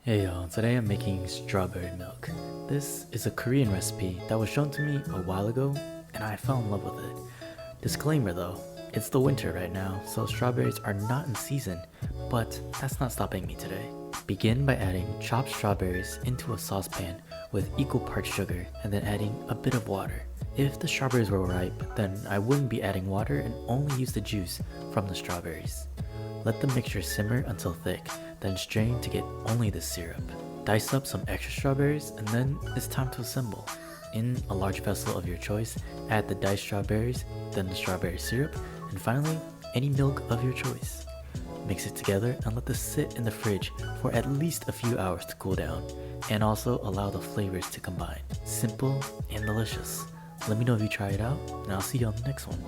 Hey y'all, today I'm making strawberry milk. This is a Korean recipe that was shown to me a while ago and I fell in love with it. Disclaimer though, it's the winter right now, so strawberries are not in season, but that's not stopping me today. Begin by adding chopped strawberries into a saucepan with equal parts sugar and then adding a bit of water. If the strawberries were ripe, then I wouldn't be adding water and only use the juice from the strawberries. Let the mixture simmer until thick, then strain to get only the syrup. Dice up some extra strawberries and then it's time to assemble. In a large vessel of your choice, add the diced strawberries, then the strawberry syrup, and finally, any milk of your choice. Mix it together and let this sit in the fridge for at least a few hours to cool down, and also allow the flavors to combine. Simple and delicious. Let me know if you try it out, and I'll see you on the next one.